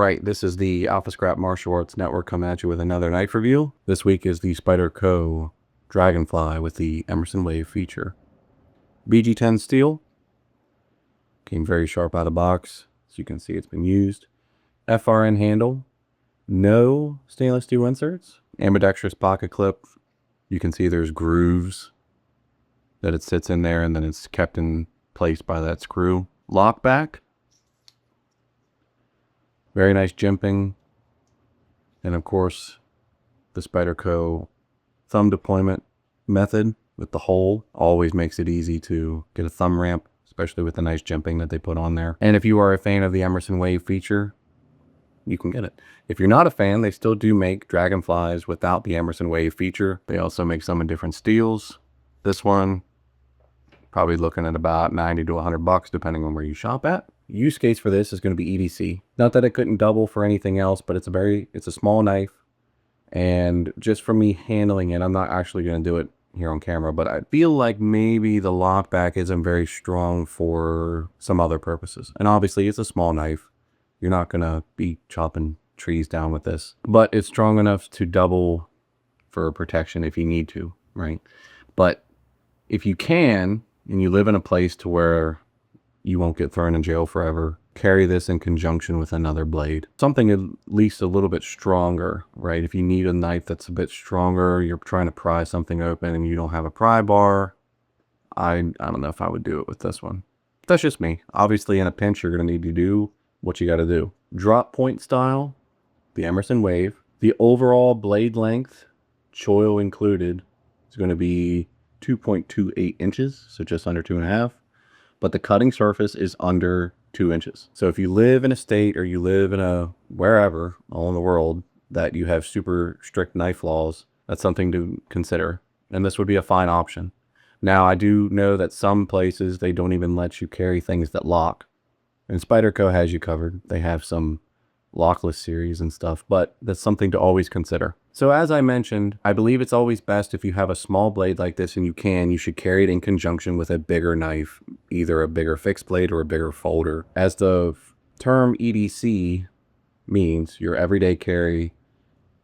right, this is the Alpha Scrap Martial Arts Network coming at you with another knife review. This week is the Spyderco Dragonfly with the Emerson Wave feature. BG10 steel. Came very sharp out of box. As you can see, it's been used. FRN handle. No stainless steel inserts. Ambidextrous pocket clip. You can see there's grooves that it sits in there, and then it's kept in place by that screw. Lock back. Very nice jimping. And of course, the Spyderco thumb deployment method with the hole always makes it easy to get a thumb ramp, especially with the nice jimping that they put on there. And if you are a fan of the Emerson Wave feature, you can get it. If you're not a fan, they still do make Dragonflies without the Emerson Wave feature. They also make some in different steels. This one, probably looking at about 90 to 100 bucks, depending on where you shop at. Use case for this is going to be EDC. Not that it couldn't double for anything else, but it's a small knife. And just from me handling it, I'm not actually going to do it here on camera, but I feel like maybe the lockback isn't very strong for some other purposes. And obviously it's a small knife. You're not going to be chopping trees down with this, but it's strong enough to double for protection if you need to, right? But if you can, and you live in a place to where you won't get thrown in jail forever, carry this in conjunction with another blade. Something at least a little bit stronger, right? If you need a knife that's a bit stronger, you're trying to pry something open and you don't have a pry bar, I don't know if I would do it with this one. That's just me. Obviously in a pinch, you're going to need to do what you got to do. Drop point style, the Emerson Wave. The overall blade length, choil included, is going to be 2.28 inches, so just under 2.5. But the cutting surface is under 2 inches. So if you live in a state or you live in a wherever all in the world that you have super strict knife laws, that's something to consider. And this would be a fine option. Now, I do know that some places, they don't even let you carry things that lock. And Spyderco has you covered. They have some lockless series and stuff, but that's something to always consider. So as I mentioned, I believe it's always best if you have a small blade like this and you should carry it in conjunction with a bigger knife, either a bigger fixed blade or a bigger folder. As the term EDC means, your everyday carry,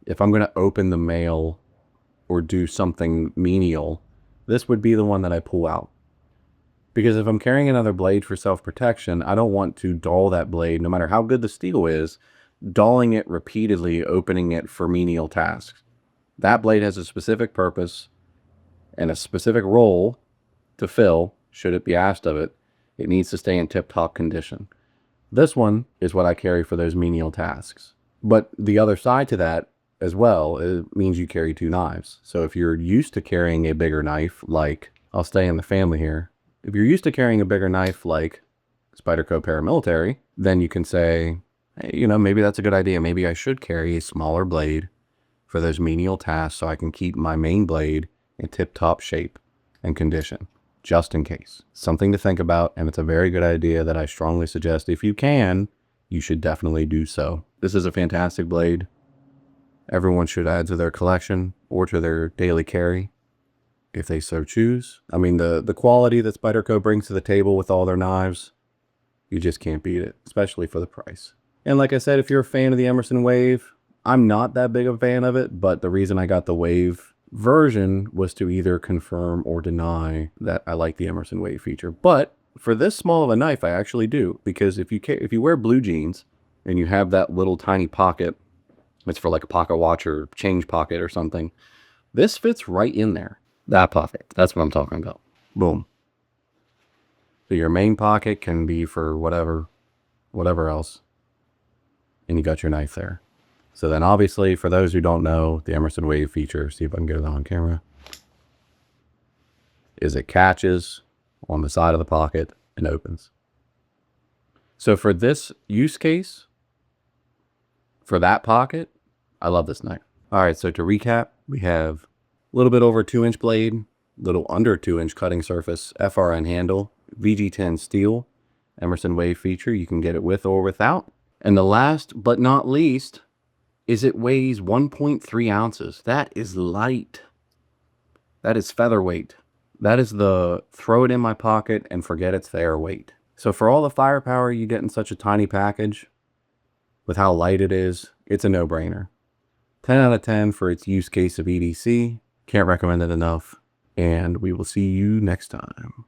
if I'm going to open the mail or do something menial, this would be the one that I pull out. Because if I'm carrying another blade for self-protection, I don't want to dull that blade, no matter how good the steel is, dulling it repeatedly, opening it for menial tasks. That blade has a specific purpose and a specific role to fill, should it be asked of it. It needs to stay in tip-top condition. This one is what I carry for those menial tasks. But the other side to that as well, it means you carry two knives. So if you're used to carrying a bigger knife, like, I'll stay in the family here. If you're used to carrying a bigger knife like Spyderco Paramilitary, then you can say, hey, you know, maybe that's a good idea. Maybe I should carry a smaller blade for those menial tasks so I can keep my main blade in tip-top shape and condition, just in case. Something to think about, and it's a very good idea that I strongly suggest, if you can, you should definitely do so. This is a fantastic blade. Everyone should add to their collection or to their daily carry, if they so choose. I mean, the quality that Spyderco brings to the table with all their knives, you just can't beat it, especially for the price. And like I said, if you're a fan of the Emerson Wave, I'm not that big of a fan of it, but the reason I got the Wave version was to either confirm or deny that I like the Emerson Wave feature. But for this small of a knife, I actually do, because if you wear blue jeans and you have that little tiny pocket, it's for like a pocket watch or change pocket or something, this fits right in there. That pocket, that's what I'm talking about. Boom. So your main pocket can be for whatever else. And you got your knife there. So then obviously, for those who don't know, the Emerson Wave feature, see if I can get it on camera, is it catches on the side of the pocket and opens. So for this use case, for that pocket, I love this knife. All right, so to recap, we have a little bit over 2-inch blade, little under 2-inch cutting surface, FRN handle, VG10 steel, Emerson Wave feature. You can get it with or without. And the last but not least is it weighs 1.3 ounces. That is light. That is featherweight. That is the throw it in my pocket and forget it's there weight. So for all the firepower you get in such a tiny package, with how light it is, it's a no-brainer. 10 out of 10 for its use case of EDC. Can't recommend it enough. And we will see you next time.